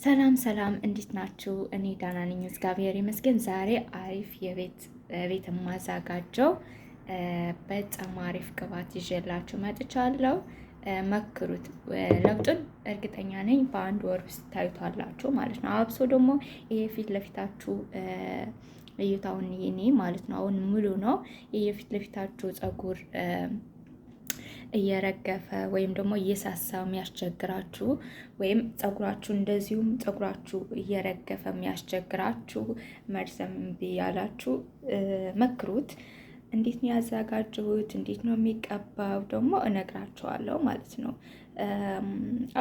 ሰላም ሰላም፣ እንዴት ናችሁ? እኔ ዳና ነኝ፣ እግዚአብሔር ይመስገን። ዛሬ አሪፍ ቤት የማዘጋጀው በጣም አሪፍ ቅባት ይዤላችሁ መጥቻለሁ። መክሩት፣ ለውጡን እርግጠኛ ነኝ በአንድ ወር ውስጥ ታዩታላችሁ ማለት ነው። አብሶ ደግሞ ይሄ ፊት ለፊታችሁ እዩታውን ይኔ ማለት ነው። አሁን ሙሉ ነው። ይሄ ፊት ለፊታችሁ ፀጉር እየረገፈ ወይም ደግሞ እየሳሳ የሚያስቸግራችሁ ወይም ፀጉራችሁ እንደዚሁም ፀጉራችሁ እየረገፈ የሚያስቸግራችሁ መርዘም ያላችሁ መክሩት። እንዴት ነው ያዘጋጀሁት? እንዴት ነው የሚቀባው? ደግሞ እነግራችኋለሁ ማለት ነው።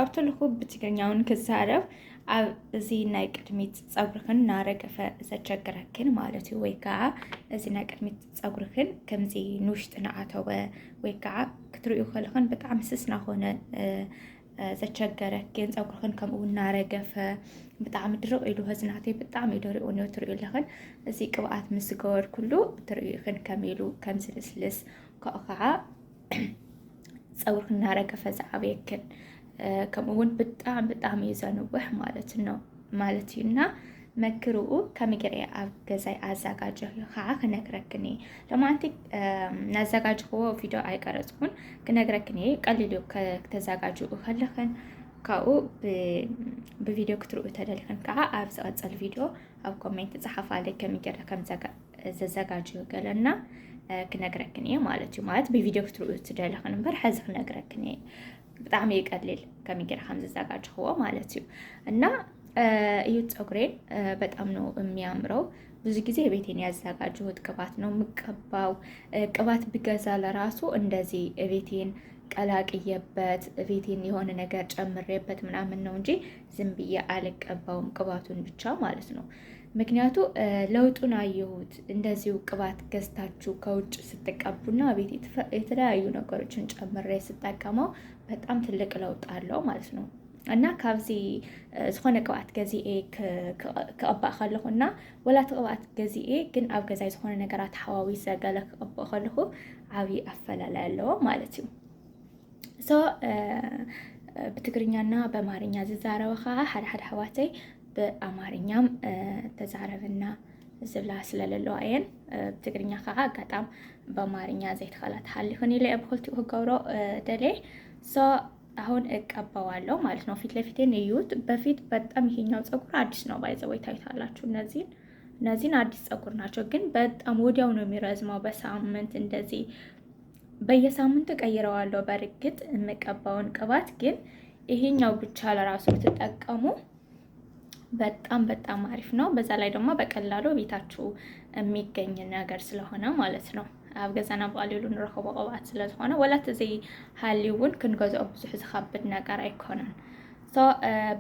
ኣብተልኩ ብትግርኛውን ክዛረብ ኣብ እዚ ናይ ቅድሚት ፀጉርክን እናረገፈ ዘቸግረክን ማለት እዩ። ወይ ከዓ እዚ ናይ ቅድሚት ፀጉርክን ከምዚ ንውሽጢ ንኣተወ ወይ ከዓ ክትሪኡ ከለኽን ብጣዕሚ ስስ ናኾነ ዘቸገረክን ፀጉርክን ከምኡ እናረገፈ ብጣዕሚ ድርቕ ኢሉ ህዝናተይ ብጣዕሚ ደሪቑ ነው ትሪኡ ኣለኽን። እዚ ቅብኣት ምስ ገበር ኩሉ ትሪኡክን ከም ኢሉ ከም ዝልስልስ ከኡ ከዓ ፀጉርክን እናረገፈ ዝዓበየክን ከምኡውን ብጣዕሚ እዩ ዘንውሕ ማለት ነው ማለት እዩና መክርኡ ከመገርያ ኣብ ገዛይ ኣዘጋጀሁ ከዓ ክነግረክን እየ። ለማንቲ ናዘጋጅኽዎ ቪድዮ ኣይቀረፅኩን ክነግረክን እየ። ቀሊሉ ከተዘጋጅኡ ከለኽን ካብኡ ብቪድዮ ክትሪኡ ተደሊኽን ከዓ ኣብ ዝቐፀል ቪድዮ ኣብ ኮሜንት ፅሓፋለይ ከመገርያ ከም ዘዘጋጅዮ ገለና ክነግረክን እየ ማለት እዩ። ማለት ብቪድዮ ክትሪኡ ትደሊኽን እምበር ሕዚ ክነግረክን እየ። ብጣዕሚ ይቀሊል ከመገርያ ከም ዘዘጋጅኽዎ ማለት እዩ እና እዩ ፀጉሬን በጣም ነው የሚያምረው። ብዙ ጊዜ ቤቴን ያዘጋጀሁት ቅባት ነው የምቀባው። ቅባት ብገዛ ለራሱ እንደዚህ ቤቴን ቀላቅየበት ቤቴን የሆነ ነገር ጨምሬበት ምናምን ነው እንጂ ዝም ብዬ አልቀባውም፣ ቅባቱን ብቻ ማለት ነው። ምክንያቱ ለውጡን አየሁት። እንደዚሁ ቅባት ገዝታችሁ ከውጭ ስትቀቡና ቤት የተለያዩ ነገሮችን ጨምሬ ስጠቀመው በጣም ትልቅ ለውጥ አለው ማለት ነው። እና ካብዚ ዝኾነ ቅብኣት ገዚኤ ክቐባእ ከለኹና ወላቲ ቅብኣት ገዚኤ ግን ኣብ ገዛይ ዝኾነ ነገራት ሓዋዊስ ዘገለ ክቐባእ ከለኹ ዓብዪ ኣፈላላይ ኣለዎ ማለት እዩ። ሶ ብትግርኛና በአማርኛ ዝዛረበ ከዓ ሓደ ሓደ ኣሕዋተይ ብኣማርኛም ተዛረበና ዝብላ ስለለለዋ እየን። ብትግርኛ ከዓ ኣጋጣም በአማርኛ ዘይትኸላ ትሓሊኽን ኢለ ብክልቲኡ ክገብሮ ደልየ። ሶ አሁን እቀባዋለሁ ማለት ነው። ፊት ለፊቴን እዩት። በፊት በጣም ይሄኛው ፀጉር አዲስ ነው ባይዘው ታዩታላችሁ። እነዚህን አዲስ ፀጉር ናቸው፣ ግን በጣም ወዲያው ነው የሚረዝመው። በሳምንት እንደዚህ በየሳምንቱ ቀይረዋለሁ። በርግጥ የምቀባውን ቅባት ግን ይሄኛው ብቻ ለራሱ ትጠቀሙ በጣም አሪፍ ነው። በዛ ላይ ደግሞ በቀላሉ ቤታችሁ የሚገኝ ነገር ስለሆነ ማለት ነው። ኣብ ገዛና ብቀሊሉ ንረኽቦ ቅብኣት ስለዝኾነ ወላት እዚ ሃልዩውን ክንገዝኦ ብዙሕ ዝኸብድ ነገር ኣይኮነን።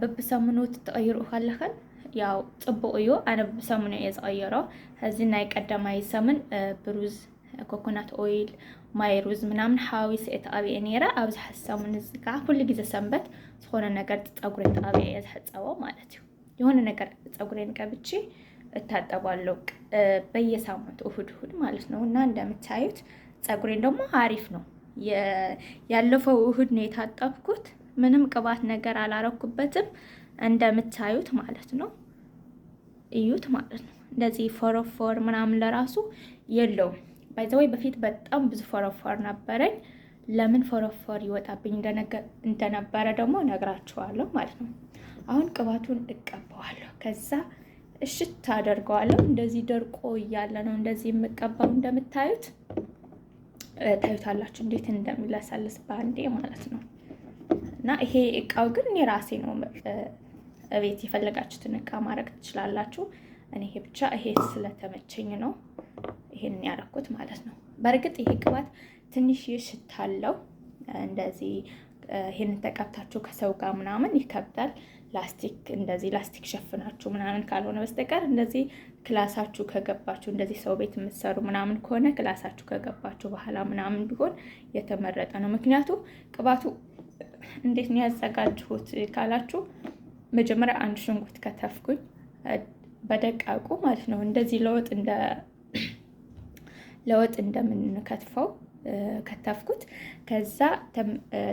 በብሰሙኑ ትቀይርኡ ከለኽን ያው ፅቡቅ እዩ። ኣነ በብሰሙኑ እየ ዝቀይሮ። እዚ ናይ ቀዳማይ ሰሙን ብሩዝ ኮኮናት ኦይል ማይ ሩዝ ምናምን ሓዊስ ተቐቢአ ነይረ። ኣብዚ ሰሙን እዚ ከዓ ኩሉ ግዜ ሰንበት ዝኾነ ነገር ፀጉሪ ተቐቢአ እየ ዝሕፀቦ ማለት እዩ። የሆነ ነገር ፀጉሬን ቀብቼ እታጠባለሁ በየሳምንቱ እሁድ ማለት ነው። እና እንደምታዩት ፀጉሬን ደግሞ አሪፍ ነው። ያለፈው እሁድ ነው የታጠብኩት። ምንም ቅባት ነገር አላረኩበትም እንደምታዩት ማለት ነው። እዩት ማለት ነው። እንደዚህ ፎረፎር ምናምን ለራሱ የለውም። ባይዘወይ በፊት በጣም ብዙ ፎረፎር ነበረኝ። ለምን ፎረፎር ይወጣብኝ እንደነበረ ደግሞ ነግራችኋለሁ ማለት ነው። አሁን ቅባቱን እቀባዋለሁ። ከዛ እሽት አደርገዋለሁ። እንደዚህ ደርቆ እያለ ነው እንደዚህ የምቀባው። እንደምታዩት ታዩታላችሁ እንዴት እንደሚለሰልስ ባንዴ ማለት ነው። እና ይሄ እቃው ግን እኔ ራሴ ነው ቤት የፈለጋችሁትን እቃ ማድረግ ትችላላችሁ። እኔ ይሄ ብቻ ይሄ ስለተመቸኝ ነው ይሄን ያደረኩት ማለት ነው። በእርግጥ ይሄ ቅባት ትንሽ ሽታ አለው። እንደዚህ ይሄን ተቀብታችሁ ከሰው ጋር ምናምን ይከብዳል። ላስቲክ ሸፍናችሁ ምናምን ካልሆነ በስተቀር እንደዚህ ክላሳችሁ ከገባችሁ እንደዚህ ሰው ቤት የምትሰሩ ምናምን ከሆነ ክላሳችሁ ከገባችሁ በኋላ ምናምን ቢሆን የተመረጠ ነው። ምክንያቱ ቅባቱ እንዴት ነው ያዘጋጅሁት ካላችሁ መጀመሪያ አንድ ሽንኩርት ከተፍኩኝ በደቃቁ ማለት ነው። እንደዚህ ለወጥ እንደምንከትፈው ከተፍኩት። ከዛ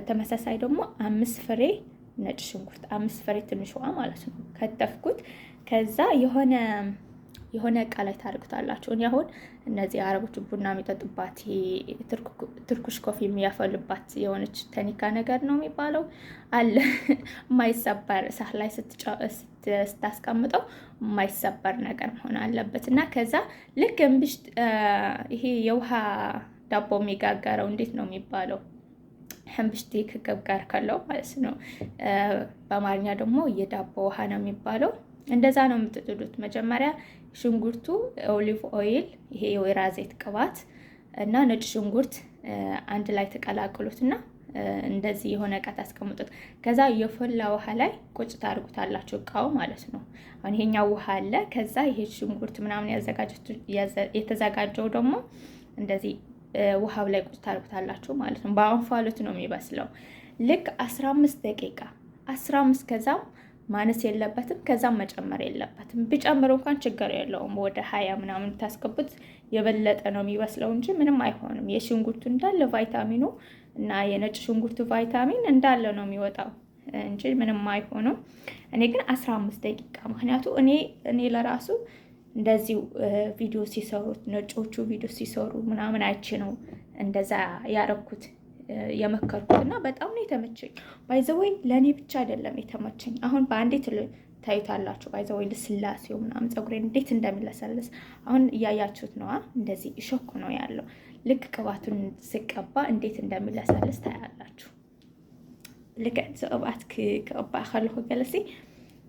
ተመሳሳይ ደግሞ 5 ፍሬ ነጭ ሽንኩርት 5 ፍሬ ትንሿ ማለት ነው ከተፍኩት። ከዛ የሆነ እቃ ላይ ታደርጉታላችሁ። እኔ አሁን እነዚህ አረቦቹ ቡና የሚጠጡባት ትርኩሽ ኮፊ የሚያፈሉባት የሆነች ተኒካ ነገር ነው የሚባለው አለ የማይሰበር ሳህ ላይ ስታስቀምጠው የማይሰበር ነገር መሆን አለበት። እና ከዛ ልክ እምብሽት ይሄ የውሃ ዳቦ የሚጋገረው እንዴት ነው የሚባለው? ሕንብሽቴ ከገብ ጋር ካለው ማለት ነው። በአማርኛ ደግሞ የዳቦ ውሃ ነው የሚባለው። እንደዛ ነው የምትጥዱት። መጀመሪያ ሽንኩርቱ ኦሊቭ ኦይል፣ ይሄ የወይራ ዘይት ቅባት እና ነጭ ሽንኩርት አንድ ላይ ተቀላቅሉትና እንደዚህ የሆነ እቃ ታስቀምጡት። ከዛ የፈላ ውሃ ላይ ቁጭ ታርጉታላችሁ፣ እቃው ማለት ነው። አሁን ይሄኛው ውሃ አለ። ከዛ ይሄ ሽንኩርት ምናምን የተዘጋጀው ደግሞ እንደዚህ ውሃው ላይ ቁጭ ታርጉታላችሁ ማለት ነው። በአንፋሎት ነው የሚበስለው። ልክ 15 ደቂቃ 15 ከዛም ማነስ የለበትም፣ ከዛም መጨመር የለበትም። ቢጨምሩ እንኳን ችግር የለውም። ወደ 20 ምናምን ታስገቡት የበለጠ ነው የሚበስለው እንጂ ምንም አይሆንም። የሽንኩርቱ እንዳለ ቫይታሚኑ እና የነጭ ሽንኩርቱ ቫይታሚን እንዳለ ነው የሚወጣው እንጂ ምንም አይሆንም። እኔ ግን 15 ደቂቃ ምክንያቱ እኔ ለራሱ እንደዚሁ ቪዲዮ ሲሰሩት ነጮቹ ቪዲዮ ሲሰሩ ምናምን አይቼ ነው እንደዛ ያረኩት የመከርኩት እና በጣም ነው የተመቸኝ። ባይዘወይ ለእኔ ብቻ አይደለም የተመቸኝ። አሁን በአንዴ ታዩታላችሁ። ባይዘወይ ልስላሴው ምናምን ፀጉሬን እንዴት እንደሚለሰልስ አሁን እያያችሁት ነዋ። እንደዚህ ሾክ ነው ያለው። ልክ ቅባቱን ስቀባ እንዴት እንደሚለሰልስ ታያላችሁ። ልክ ዘባት ከቀባ ከለሁ ገለሲ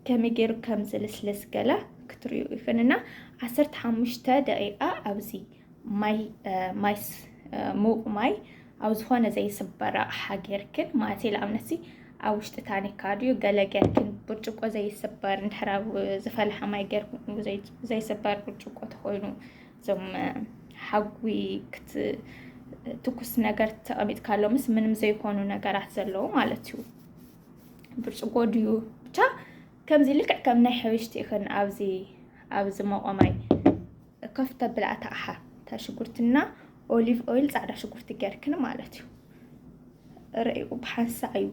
ከመገሩ ከምዝልስልስ ገለ ክትሪዩ ይፈንና 15 ደቂቃ አብዚ ማይስ ሙቅ ማይ ኣብ ዝኾነ ዘይስበራ ሓጌርክን ማለት ለኣብነሲ ኣብ ውሽጢ ታኒካድዩ ገለ ጌርክን ብርጭቆ ዘይስበር እንድሕር ኣብ ዝፈልሐ ማይ ጌርኩ ዘይስበር ብርጭቆ ተኮይኑ እዞም ሓዊ ትኩስ ነገር ተቐሚጥካሎ ምስ ምንም ዘይኮኑ ነገራት ዘለዉ ማለት እዩ። ብርጭቆ ድዩ ብቻ ከምዚ ልክዕ ከም ናይ ሕብሽቲ ይኽን ኣብዚ መቆማይ ከፍ ተብላዕታ ኣሓ ተሽጉርትና ኦሊቭ ኦይል ጻዕዳ ሽጉርቲ ጌርክን ማለት እዩ። ርኢቁ ብሓንሳ እዩ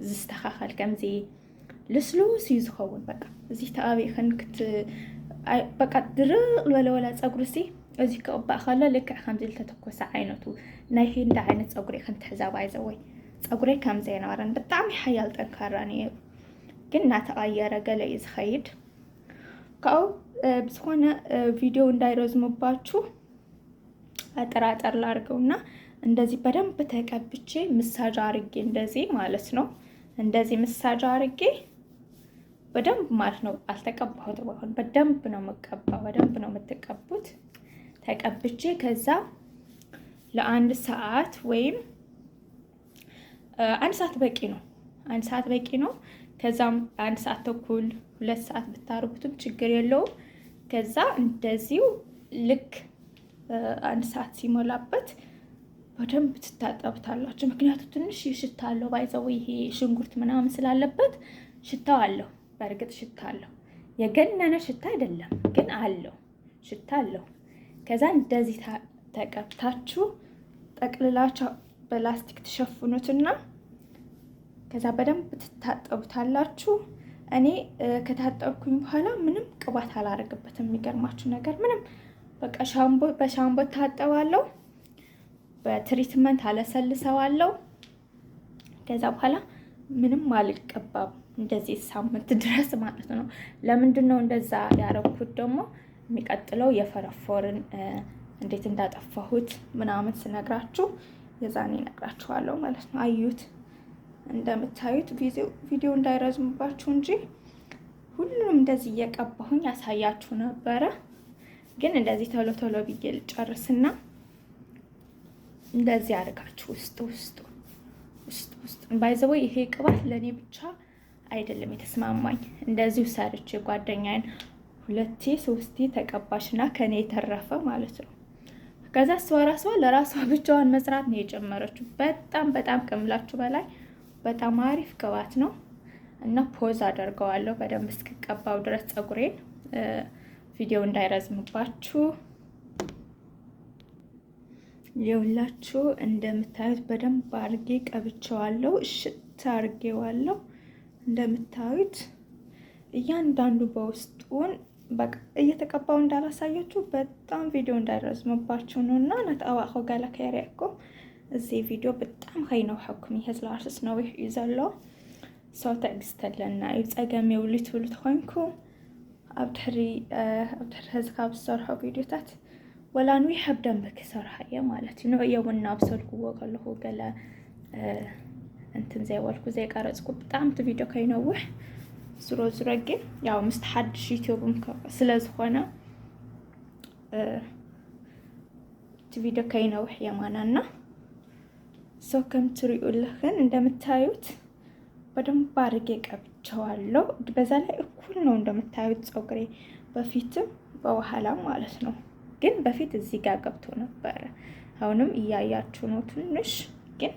ዝስተኻኸል ከምዚ ልስሉስ እዩ ዝኸውን። በቃ እዚ ተቐቢእኽን በቃ ድርቕ ዝበለ ፀጉሪ እዚ ክቕባእ ከሎ ልክዕ ከምዚ ዝተተኮሰ ዓይነቱ ናይ ሂንዳ ዓይነት ፀጉሪ ክንትሕዘባ ይዘወይ ፀጉረይ ከምዚ አይነበረን ብጣዕሚ ሓያል ጠንካራ ነይሩ፣ ግን እናተቐየረ ገለ እዩ ዝኸይድ። ካብኡ ብዝኾነ ቪዲዮ እንዳይረዝሙባችሁ አጠራጠር ላርገውና እንደዚህ በደንብ ተቀብቼ ምሳጅ አርጌ እንደዚህ ማለት ነው። እንደዚህ ምሳጅ አርጌ በደንብ ማለት ነው። አልተቀባሁትም። አሁን በደንብ ነው መቀባው። በደንብ ነው የምትቀቡት። ተቀብቼ ከዛ ለአንድ ሰዓት ወይም አንድ ሰዓት በቂ ነው። አንድ ሰዓት በቂ ነው። ከዛም አንድ ሰዓት ተኩል 2 ሰዓት ብታርጉትም ችግር የለውም። ከዛ እንደዚሁ ልክ አንድ ሰዓት ሲሞላበት በደንብ ትታጠቡታላችሁ። ምክንያቱም ትንሽ ሽታ አለው። ባይዘው ይሄ ሽንኩርት ምናምን ስላለበት ሽታው አለው። በእርግጥ ሽታ አለው። የገነነ ሽታ አይደለም ግን አለው፣ ሽታ አለው። ከዛ እንደዚህ ተቀብታችሁ ጠቅልላችሁ በላስቲክ ትሸፍኑትና ከዛ በደንብ ትታጠቡታላችሁ። እኔ ከታጠብኩኝ በኋላ ምንም ቅባት አላረግበትም። የሚገርማችሁ ነገር ምንም በቃ በሻምቦ ታጠባለሁ፣ በትሪትመንት አለሰልሰዋለሁ። ከዛ በኋላ ምንም አልቀባም እንደዚህ ሳምንት ድረስ ማለት ነው። ለምንድን ነው እንደዛ ያረኩት? ደግሞ የሚቀጥለው የፈረፎርን እንዴት እንዳጠፋሁት ምናምን ስነግራችሁ የዛኔ እነግራችኋለሁ ማለት ነው። አዩት። እንደምታዩት ቪዲዮ እንዳይረዝምባችሁ እንጂ ሁሉንም እንደዚህ እየቀባሁኝ ያሳያችሁ ነበረ። ግን እንደዚህ ቶሎ ቶሎ ብዬ ልጨርስና እንደዚህ አድርጋችሁ ውስጥ ባይዘው ይሄ ቅባት ለኔ ብቻ አይደለም የተስማማኝ። እንደዚሁ ሰርቼ ጓደኛዬን 2-3 ተቀባሽና ከኔ የተረፈ ማለት ነው። ከዛ ራሷ ለራሷ ብቻዋን መስራት ነው የጀመረችው። በጣም ከምላችሁ በላይ በጣም አሪፍ ቅባት ነው እና ፖዝ አደርገዋለሁ በደንብ እስክቀባው ድረስ ፀጉሬን። ቪዲዮ እንዳይረዝምባችሁ ይኸውላችሁ እንደምታዩት በደንብ አርጌ ቀብቼዋለሁ፣ እሽት አርጌዋለሁ። እንደምታዩት እያንዳንዱ በውስጡን በቃ እየተቀባው እንዳላሳያችሁ በጣም ቪዲዮ እንዳይረዝምባችሁ ነው እና ነጣዋኸ ጋላ ከሪያኮ እዚህ ቪዲዮ በጣም ኸይነው ሐኩም ይሄዝላ አርስ ነው ይዘሎ ሰው ተግስተለና ይጸገም ይውልት ብሉ ተኾንኩ አብድሪ ህዝካብ ሰርሖ ቪዲዮታት ወላኑ ይሐብደን በከሰርሐየ ማለት ነው የውና አብሰልኩ ወቀለሁ ገለ እንትን ዘይወልኩ ዘይ ቀረጽኩ በጣም ቪዲዮ ከይነውህ ዙሮ ግን ያው ምስተሐድሽ ዩቲዩብም ስለዝኾነ ቪዲዮ ከይነውህ የማናና ሰው ከም ትሪኡልህን እንደምታዩት በደንብ አድርጌ ቀብቼዋለሁ። በዛ ላይ እኩል ነው እንደምታዩት ፀጉሬ በፊትም በኋላም ማለት ነው። ግን በፊት እዚህ ጋር ገብቶ ነበረ። አሁንም እያያችሁ ነው ትንሽ ግን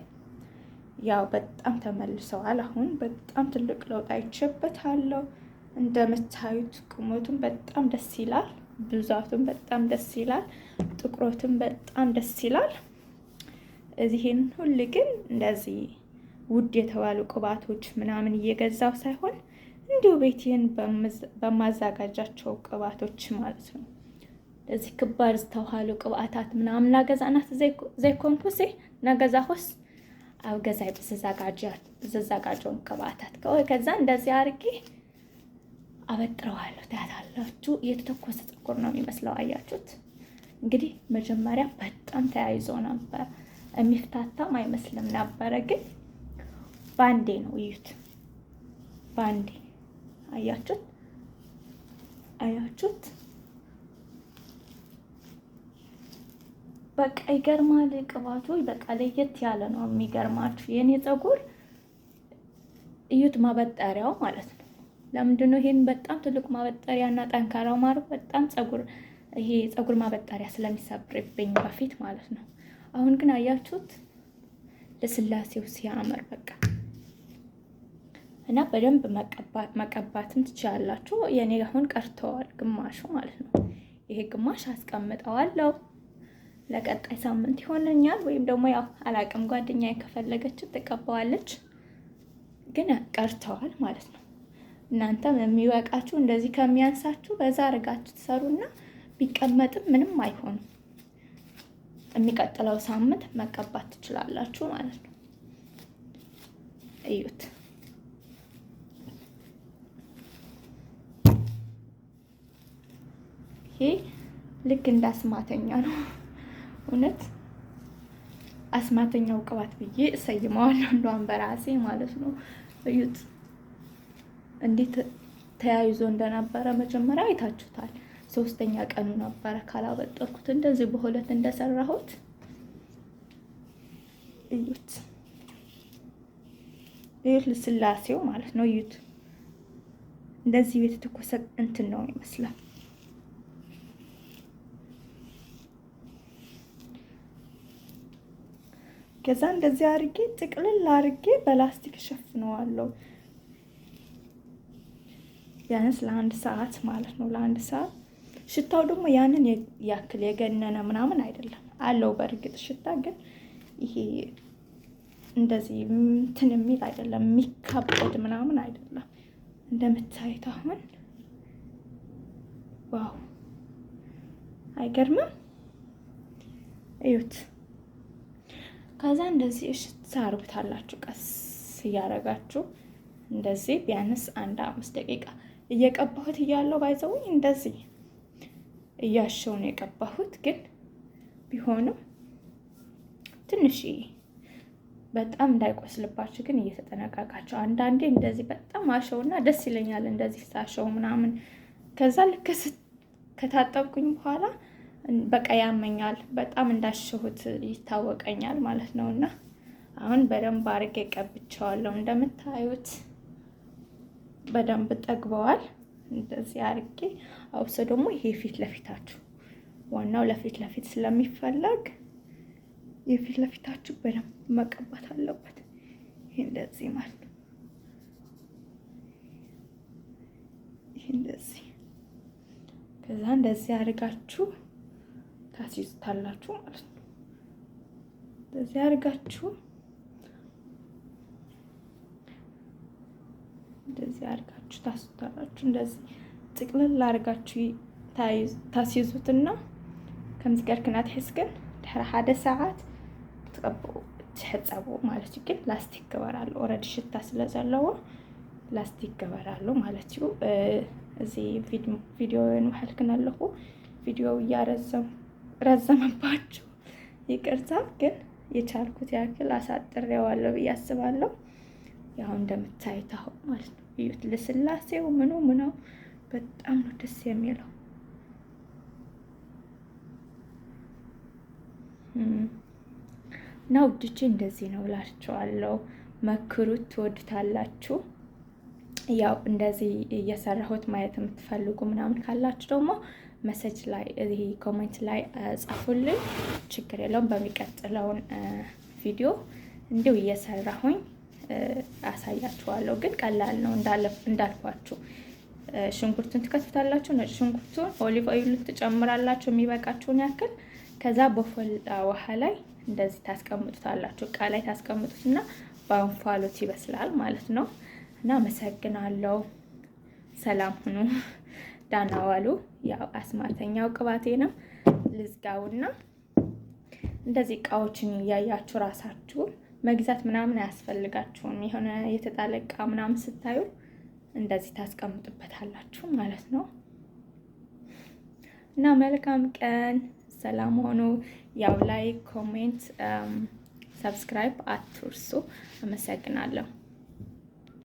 ያው በጣም ተመልሰዋል። አሁን በጣም ትልቅ ለውጥ አይቼበታለሁ። እንደምታዩት ቁመቱም በጣም ደስ ይላል፣ ብዛቱም በጣም ደስ ይላል፣ ጥቁረቱም በጣም ደስ ይላል። እዚህን ሁሉ ግን እንደዚህ ውድ የተባሉ ቅባቶች ምናምን እየገዛው ሳይሆን እንዲሁ ቤቴን በማዘጋጃቸው ቅባቶች ማለት ነው። እዚህ ክባር ዝተውሃሉ ቅባታት ምናምን ናገዛናት ዘይኮንኩሴ ናገዛሆስ አው ገዛይ በተዘጋጀውን ቅባታት ከዛ እንደዚህ አርጌ አበጥረዋለሁ። ታያላችሁ የተተኮሰ ፀጉር ነው የሚመስለው። አያችሁት? እንግዲህ መጀመሪያ በጣም ተያይዞ ነበር፣ የሚፍታታም አይመስልም ነበረ። ግን ባንዴ ነው እዩት፣ ባንዴ አያችሁት? በቃ ይገርማል። ቅባቱ በቃ ለየት ያለ ነው የሚገርማችሁ። የኔ ፀጉር እዩት፣ ማበጠሪያው ማለት ነው። ለምንድን ነው ይሄን በጣም ትልቅ ማበጠሪያና ጠንካራው ማሩ በጣም ይሄ ፀጉር ማበጠሪያ ስለሚሰብርብኝ በፊት ማለት ነው። አሁን ግን አያችሁት ለስላሴው ሲያምር በቃ እና በደንብ መቀባትም ትችላላችሁ። የኔ አሁን ቀርተዋል ግማሹ ማለት ነው። ይሄ ግማሽ አስቀምጠዋለሁ ለቀጣይ ሳምንት ይሆነኛል፣ ወይም ደግሞ ያው አላቅም ጓደኛዬ ከፈለገች ትቀባዋለች። ግን ቀርተዋል ማለት ነው። እናንተም የሚወቃችሁ እንደዚህ ከሚያንሳችሁ በዛ አርጋችሁ ትሰሩና ቢቀመጥም ምንም አይሆንም። የሚቀጥለው ሳምንት መቀባት ትችላላችሁ ማለት ነው። እዩት። ይሄ ልክ እንዳስማተኛ ነው። እውነት አስማተኛው ቅባት ብዬ እሰይመዋለሁ እንደውም በራሴ ማለት ነው። እዩት እንዴት ተያይዞ እንደነበረ መጀመሪያ አይታችሁታል። 3ኛ ቀኑ ነበረ ካላበጠርኩት እንደዚህ በሁለት እንደሰራሁት። እዩት ለስላሴው ማለት ነው። እዩት እንደዚህ የተተኮሰ እንትን ነው ይመስላል። ከዛ እንደዚህ አርጌ ጥቅልል አርጌ በላስቲክ ሸፍነዋለሁ። ቢያንስ ለ1 ሰዓት ማለት ነው። ለ1 ሰዓት ሽታው ደግሞ ያንን ያክል የገነነ ምናምን አይደለም አለው። በእርግጥ ሽታ ግን ይሄ እንደዚህ እንትን የሚል አይደለም፣ የሚካበድ ምናምን አይደለም። እንደምታዩት አሁን ዋው አይገርምም? እዩት። ከዛ እንደዚህ እሽት ታርጉታላችሁ ቀስ እያረጋችሁ እንደዚህ ቢያንስ 1-5 ደቂቃ እየቀባሁት እያለው ባይዘውኝ እንደዚህ እያሸው ነው የቀባሁት። ግን ቢሆንም ትንሽ በጣም እንዳይቆስልባችሁ ግን እየተጠነቀቃችሁ። አንዳንዴ እንደዚህ በጣም አሸውና ደስ ይለኛል እንደዚህ ሳሸው ምናምን። ከዛ ልክ ከታጠብኩኝ በኋላ በቃ ያመኛል፣ በጣም እንዳሸሁት ይታወቀኛል ማለት ነውና አሁን በደንብ አርጌ ቀብቼዋለሁ። እንደምታዩት በደንብ ጠግበዋል። እንደዚህ አርጌ አውሰ ደግሞ ይሄ ፊት ለፊታችሁ ዋናው ለፊት ለፊት ስለሚፈለግ የፊት ለፊታችሁ በደንብ መቀባት አለበት። ይሄ እንደዚህ ማለት ነው። ይሄ እንደዚህ ከዛ እንደዚህ አርጋችሁ ታሲዙታላችሁ ማለት ነው። እንደዚህ አርጋችሁ እንደዚህ አድርጋችሁ ታስታላችሁ። እንደዚህ ጥቅልል አድርጋችሁ ታስይዙትና ከምዚ ገርክና ትሕዝግን ድሕሪ 1 ሰዓት ትቀብኡ ትሕፀቡ ማለት እዩ። ግን ላስቲክ ገበራሉ ኦልሬዲ ሽታ ስለ ዘለዎ ላስቲክ ገበራሉ ማለት እዩ። እዚ ቪዲዮ ንባሕልክን ኣለኹ ቪዲዮ ረዘመባችሁ ይቅርታ። ግን የቻልኩት ያክል አሳጥሬዋለሁ ብዬ አስባለሁ። ያው እንደምታዩት አሁን ማለት ነው እዩት፣ ለስላሴው ምኑ በጣም ነው ደስ የሚለው። እና ውድቼ እንደዚህ ነው እላችኋለሁ። መክሩት፣ ትወዱታላችሁ። ያው እንደዚህ እየሰራሁት ማየት የምትፈልጉ ምናምን ካላችሁ ደግሞ መሰጅ ላይ እዚህ ኮሜንት ላይ ጻፉልኝ፣ ችግር የለውም። በሚቀጥለውን ቪዲዮ እንዲሁ እየሰራሁኝ አሳያችኋለሁ። ግን ቀላል ነው እንዳልኳችሁ። ሽንኩርቱን ትከትፍታላችሁ። ነጭ ሽንኩርቱን ኦሊቭ ኦይሉን ትጨምራላችሁ የሚበቃችሁን ያክል። ከዛ በፈላ ውሃ ላይ እንደዚህ ታስቀምጡታላችሁ። እቃ ላይ ታስቀምጡትና በእንፋሎት ይበስላል ማለት ነው። እና አመሰግናለሁ። ሰላም ሁኑ፣ ዳና ዋሉ። ያው አስማተኛው ቅባቴ ነው። ልዝጋውና እንደዚህ እቃዎችን እያያችሁ ራሳችሁን መግዛት ምናምን አያስፈልጋችሁም። የሆነ የተጣለ እቃ ምናምን ስታዩ እንደዚህ ታስቀምጡበታላችሁ ማለት ነው። እና መልካም ቀን፣ ሰላም ሆኑ። ያው ላይክ፣ ኮሜንት፣ ሰብስክራይብ አትርሱ። አመሰግናለሁ።